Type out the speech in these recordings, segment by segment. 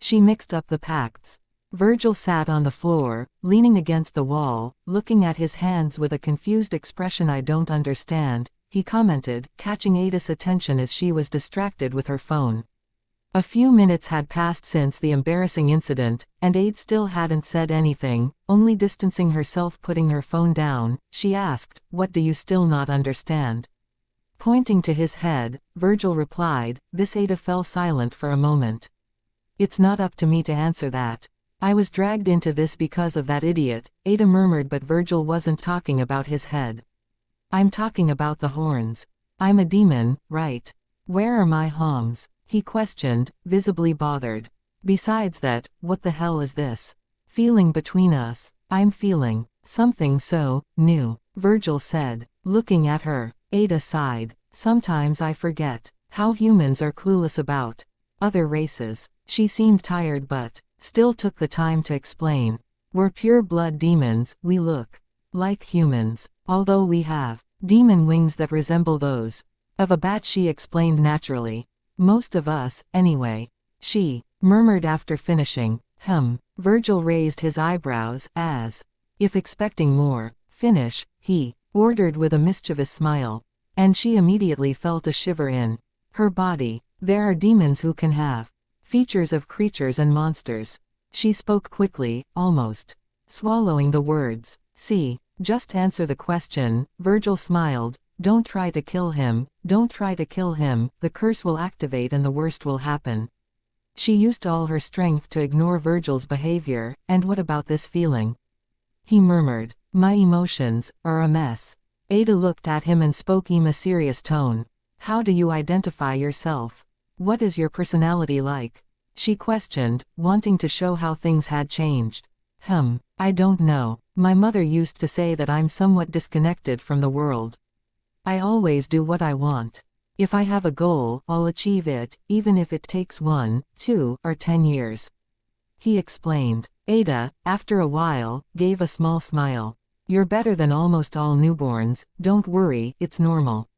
She mixed up the pacts. Virgil sat on the floor, leaning against the wall, looking at his hands with a confused expression. I don't understand, he commented, catching Ada's attention as she was distracted with her phone. A few minutes had passed since the embarrassing incident, and Ada still hadn't said anything, only distancing herself. Putting her phone down, she asked, "What do you still not understand?" Pointing to his head, Virgil replied. This. Ada fell silent for a moment. "It's not up to me to answer that. I was dragged into this because of that idiot," Ada murmured, but Virgil wasn't talking about his head. "I'm talking about the horns. I'm a demon, right? Where are my homs?" he questioned, visibly bothered. "Besides that, what the hell is this feeling between us?" "I'm feeling something so new," Virgil said, looking at her. Ada sighed. "Sometimes I forget how humans are clueless about other races." She seemed tired but still took the time to explain. "We're pure-blood demons. We look like humans, although we have demon wings that resemble those of a bat," she explained naturally. "Most of us, anyway," she murmured after finishing. Virgil raised his eyebrows, as if expecting more. "Finish," he ordered with a mischievous smile. And she immediately felt a shiver in her body. "There are demons who can have features of creatures and monsters." She spoke quickly, almost swallowing the words. "See, just answer the question." Virgil smiled. "Don't try to kill him, don't try to kill him, the curse will activate and the worst will happen." She used all her strength to ignore Virgil's behavior. "And what about this feeling?" he murmured. "My emotions are a mess." Ada looked at him and spoke in a serious tone. "How do you identify yourself? What is your personality like?" she questioned, wanting to show how things had changed. "I don't know. My mother used to say that I'm somewhat disconnected from the world. I always do what I want. If I have a goal, I'll achieve it, even if it takes 1, 2, or 10 years. He explained. Ada, after a while, gave a small smile. "You're better than almost all newborns. Don't worry, it's normal.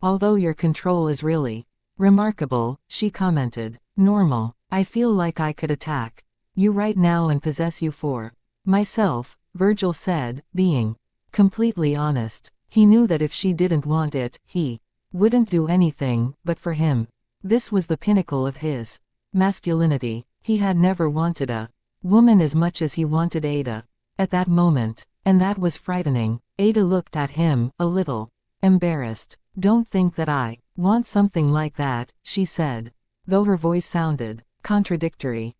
Although your control is really remarkable," she commented. "Normal. I feel like I could attack you right now and possess you for myself," Virgil said, being completely honest. He knew that if she didn't want it, he wouldn't do anything, but for him, this was the pinnacle of his masculinity. He had never wanted a woman as much as he wanted Ada at that moment, and that was frightening. Ada looked at him, a little embarrassed. "Don't think that I want something like that," she said, though her voice sounded contradictory.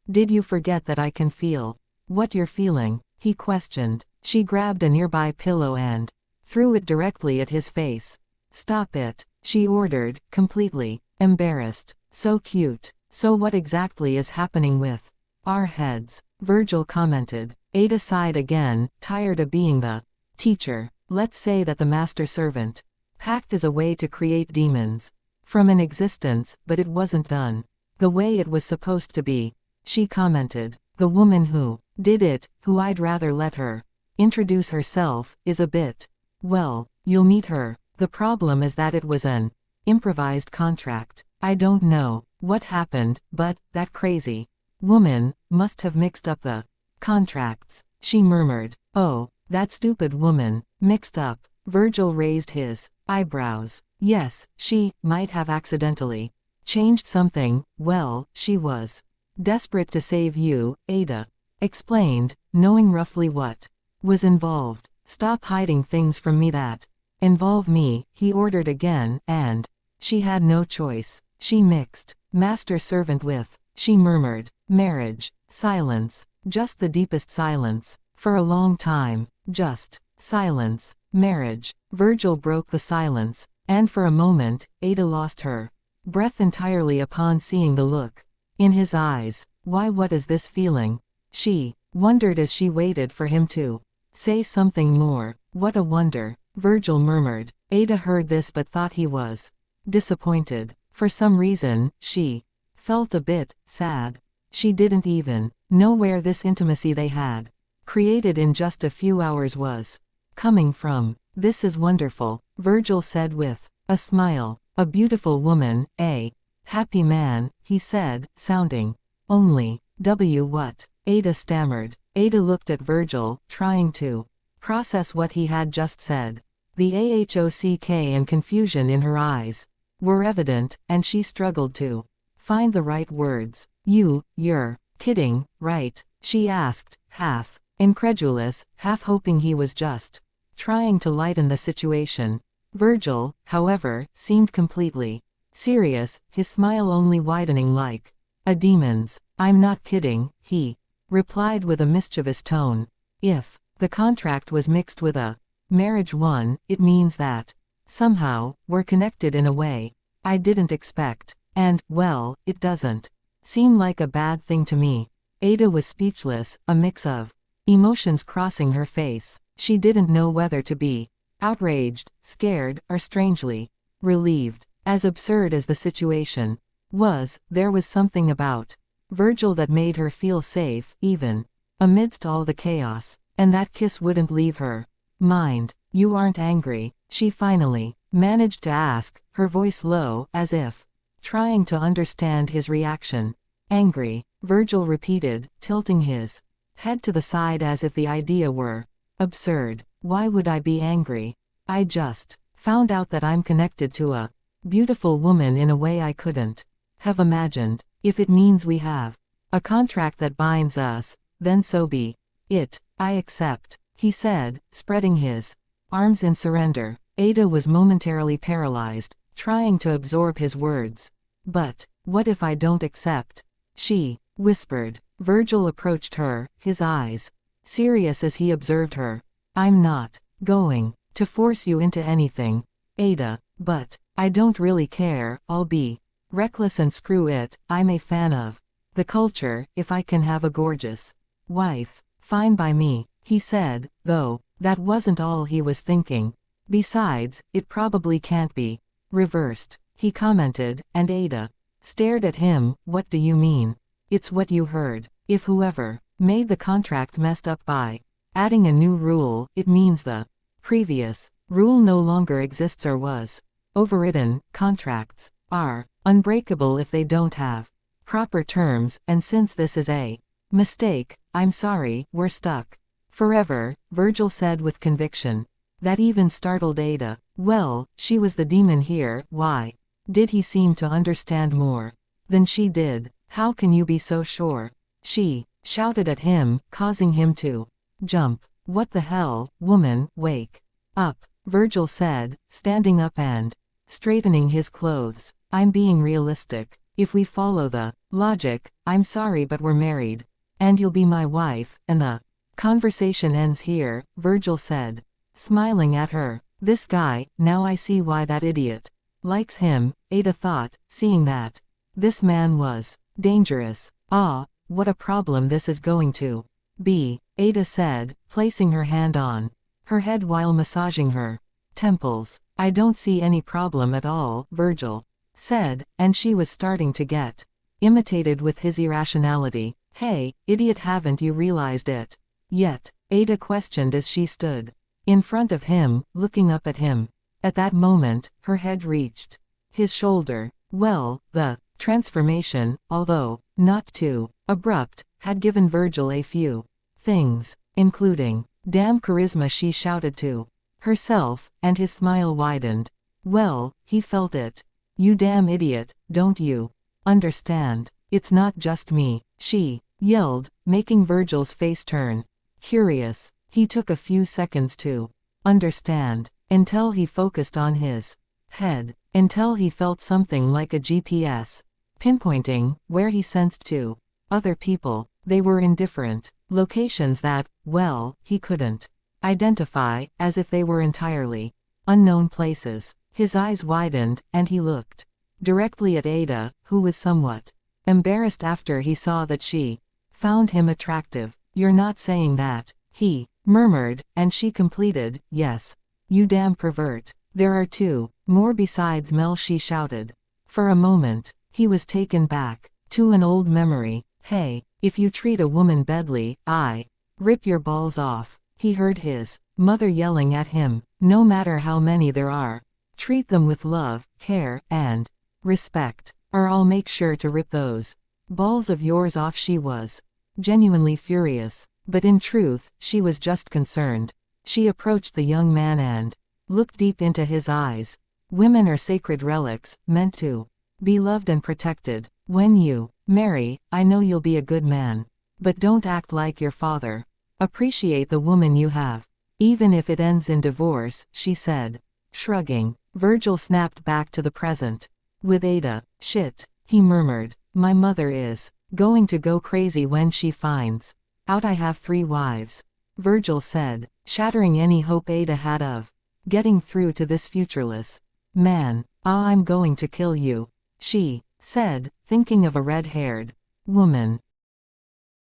Did you forget that I can feel what you're feeling?" he questioned. She grabbed a nearby pillow and threw it directly at his face. "Stop it," she ordered, completely embarrassed. "So cute. So what exactly is happening with our heads?" Virgil commented. Ada sighed again, tired of being the teacher. "Let's say that the master-servant pact is a way to create demons from an existence, but it wasn't done the way it was supposed to be," she commented. "The woman who did it, who I'd rather let her introduce herself, is a bit, well, you'll meet her. The problem is that it was an improvised contract. I don't know what happened, but that crazy woman must have mixed up the contracts," she murmured. "Oh, that stupid woman, mixed up." Virgil raised his eyebrows. "Yes, she might have accidentally changed something." "Well, she was desperate to save you," Ada explained, knowing roughly what was involved. "Stop hiding things from me that involve me," he ordered again, and she had no choice. She mixed master-servant with, she murmured, marriage. Silence. Just the deepest silence. For a long time. Just silence. Marriage. Virgil broke the silence, and for a moment, Ada lost her breath entirely upon seeing the look in his eyes. "Why, what is this feeling?" she wondered as she waited for him to say something more. "What a wonder," Virgil murmured. Ada heard this but thought he was disappointed. For some reason, she felt a bit sad. She didn't even know where this intimacy they had created in just a few hours was coming from. "This is wonderful," Virgil said with a smile. "A beautiful woman, a happy man," he said, sounding Only, what? Ada stammered. Ada looked at Virgil, trying to process what he had just said. The AHOCK and confusion in her eyes were evident, and she struggled to find the right words. You're kidding, right? She asked, half incredulous, half hoping he was just trying to lighten the situation. Virgil, however, seemed completely serious, his smile only widening like a demon's. I'm not kidding, he replied with a mischievous tone. If the contract was mixed with a marriage one, it means that somehow we're connected in a way I didn't expect. And, well, it doesn't seem like a bad thing to me. Ada was speechless, a mix of emotions crossing her face. She didn't know whether to be outraged, scared, or strangely relieved. As absurd as the situation was, there was something about Virgil that made her feel safe, even amidst all the chaos. And that kiss wouldn't leave her mind. You aren't angry? She finally managed to ask, her voice low, as if trying to understand his reaction. Angry, Virgil repeated, tilting his head to the side as if the idea were absurd. Why would I be angry? I just found out that I'm connected to a beautiful woman in a way I couldn't have imagined. If it means we have a contract that binds us, then so be it. I accept, he said, spreading his arms in surrender. Ada was momentarily paralyzed, trying to absorb his words. But what if I don't accept? She whispered. Virgil approached her, his eyes serious as he observed her. I'm not going to force you into anything, Ada, but I don't really care. I'll be reckless and screw it. I'm a fan of the culture. If I can have a gorgeous wife, fine by me, he said, though that wasn't all he was thinking. Besides, it probably can't be reversed, he commented, and Ada stared at him. What do you mean? It's what you heard. If whoever made the contract messed up by adding a new rule, it means the previous rule no longer exists or was overridden. Contracts are unbreakable if they don't have proper terms, and since this is a mistake, I'm sorry, we're stuck forever, Virgil said with conviction. That even startled Ada. Well, she was the demon here. Why did he seem to understand more than she did? How can you be so sure? She shouted at him, causing him to jump. What the hell, woman, wake up, Virgil said, standing up and straightening his clothes. I'm being realistic. If we follow the logic, I'm sorry but we're married. And you'll be my wife, and the conversation ends here, Virgil said, smiling at her. This guy, now I see why that idiot likes him, Ada thought, seeing that this man was dangerous. Ah, what a problem this is going to be, Ada said, placing her hand on her head while massaging her temples. I don't see any problem at all, Virgil said, and she was starting to get imitated with his irrationality. Hey, idiot, haven't you realized it yet? Ada questioned as she stood in front of him, looking up at him. At that moment, her head reached his shoulder. Well, the transformation, although not too abrupt, had given Virgil a few things, including damn charisma, she shouted to herself, and his smile widened. Well, he felt it. You damn idiot, don't you understand? It's not just me, she yelled, making Virgil's face turn curious. He took a few seconds to understand, until he focused on his head, until he felt something like a GPS pinpointing where he sensed two other people. They were in different locations that, well, he couldn't identify, as if they were entirely unknown places. His eyes widened, and he looked directly at Ada, who was somewhat embarrassed after he saw that she found him attractive. You're not saying that, he murmured, and she completed, yes. You damn pervert. There are two more besides Mel, she shouted. For a moment, he was taken back to an old memory. Hey, if you treat a woman badly, I rip your balls off. He heard his mother yelling at him. No matter how many there are, treat them with love, care, and respect, or I'll make sure to rip those Balls of yours off, she was genuinely furious. But in truth, she was just concerned. She approached the young man and looked deep into his eyes. Women are sacred relics, meant to be loved and protected. When you marry, I know you'll be a good man. But don't act like your father. Appreciate the woman you have. Even if it ends in divorce, she said. Shrugging, Virgil snapped back to the present. With Ada, shit, he murmured. My mother is going to go crazy when she finds out I have 3 wives. Virgil said, shattering any hope Ada had of getting through to this futureless man. I'm going to kill you, she said, thinking of a red-haired woman